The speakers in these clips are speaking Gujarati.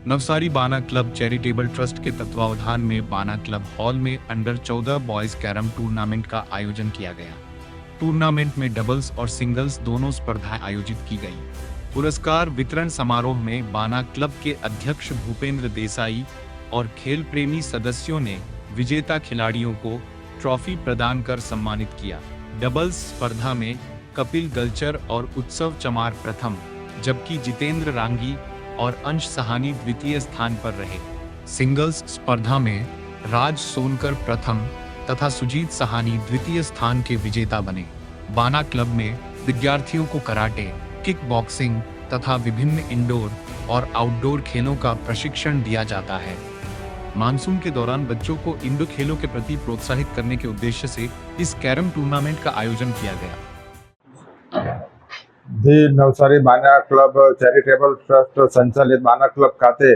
नवसारी बाना क्लब चैरिटेबल ट्रस्ट के तत्वावधान में बाना क्लब हॉल में अंडर 14 बॉयज कैरम टूर्नामेंट का आयोजन किया गया। टूर्नामेंट में डबल्स और सिंगल्स दोनों स्पर्धाएं आयोजित की गई। पुरस्कार वितरण समारोह में बाना क्लब के अध्यक्ष भूपेंद्र देसाई और खेल प्रेमी सदस्यों ने विजेता खिलाड़ियों को ट्रॉफी प्रदान कर सम्मानित किया। डबल्स स्पर्धा में कपिल गलचर और उत्सव चमार प्रथम, जबकि जितेंद्र रांगी और अंश सहानी द्वितीय स्थान पर रहे। सिंगल्स स्पर्धा में राज सोनकर प्रथम तथा सुजीत सहानी द्वितीय स्थान के विजेता बने। बाना क्लब में विद्यार्थियों को कराटे, किक बॉक्सिंग तथा विभिन्न इंडोर और आउटडोर खेलों का प्रशिक्षण दिया जाता है। मानसून के दौरान बच्चों को इंडोर खेलों के प्रति प्रोत्साहित करने के उद्देश्य से इस कैरम टूर्नामेंट का आयोजन किया गया। ધી નવસારી બાના ક્લબ ચેરિટેબલ ટ્રસ્ટ સંચાલિત બાના ક્લબ ખાતે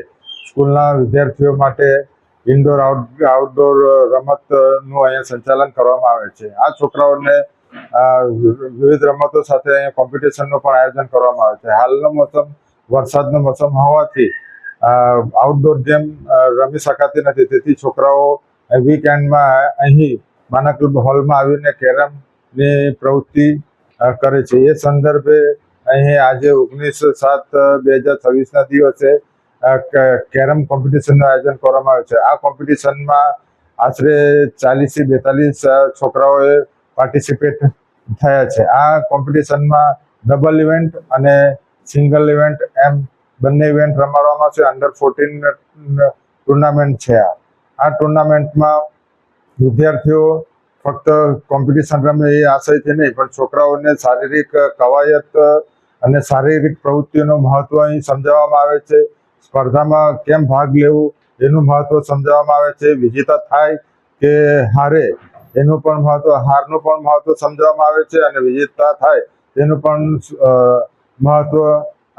સ્કૂલના વિદ્યાર્થીઓ માટે ઇન્ડોર આઉટડોર રમતનું અહીંયા સંચાલન કરવામાં આવે છે। આ છોકરાઓને વિવિધ રમતો સાથે અહીંયા કોમ્પિટિશનનું પણ આયોજન કરવામાં આવે છે। હાલનો મોસમ વરસાદનો મોસમ હોવાથી આઉટડોર ગેમ રમી શકાતી નથી, તેથી છોકરાઓ વીકેન્ડમાં અહીં બાના ક્લબ હોલમાં આવીને કેરમની પ્રવૃત્તિ કરે છે। એ સંદર્ભે અહીં આજે 19/7/2026ના દિવસે કેરમ કોમ્પિટિશનનું આયોજન કરવામાં આવ્યું છે। આ કોમ્પિટિશનમાં આશરે 40થી 42 છોકરાઓએ પાર્ટિસિપેટ થયા છે। આ કોમ્પિટિશનમાં ડબલ ઇવેન્ટ અને સિંગલ ઇવેન્ટ એમ બંને ઇવેન્ટ રમાડવામાં છે। અંડર 14 ટુર્નામેન્ટ છે। આ ટુર્નામેન્ટમાં વિદ્યાર્થીઓ ફક્ત કોમ્પિટિશન રમે એ આશયથી નહીં, પણ છોકરાઓને શારીરિક કવાયત અને શારીરિક પ્રવૃત્તિઓનું મહત્વ અહીં સમજાવવામાં આવે છે। સ્પર્ધામાં કેમ ભાગ લેવું એનું મહત્વ સમજાવવામાં આવે છે। વિજેતા થાય કે હારે એનું પણ મહત્વ, હારનું પણ મહત્વ સમજાવવામાં આવે છે અને વિજેતા થાય તેનું પણ મહત્વ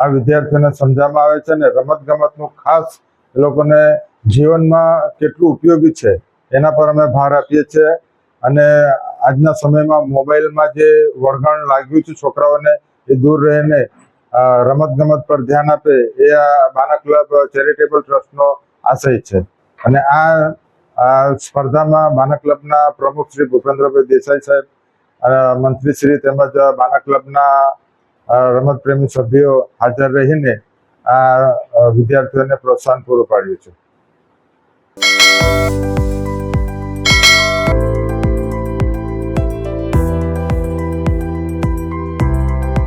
આ વિદ્યાર્થીઓને સમજાવવામાં આવે છે। અને રમતગમતનું ખાસ એ લોકોને જીવનમાં કેટલું ઉપયોગી છે એના પર અમે ભાર આપીએ છીએ। અને આજના સમયમાં મોબાઈલમાં જે વળગણ લાગ્યું છે છોકરાઓને, એ દૂર રહીને રમતગમત પર ધ્યાન આપે એ આ બાના ક્લબ ચેરિટેબલ ટ્રસ્ટનો આશય છે। અને આ સ્પર્ધામાં બાના ક્લબના પ્રમુખ શ્રી ભૂપેન્દ્રભાઈ દેસાઈ સાહેબ, મંત્રીશ્રી તેમજ બાના ક્લબના રમતપ્રેમી સભ્યો હાજર રહીને આ વિદ્યાર્થીઓને પ્રોત્સાહન પૂરું પાડ્યું છે।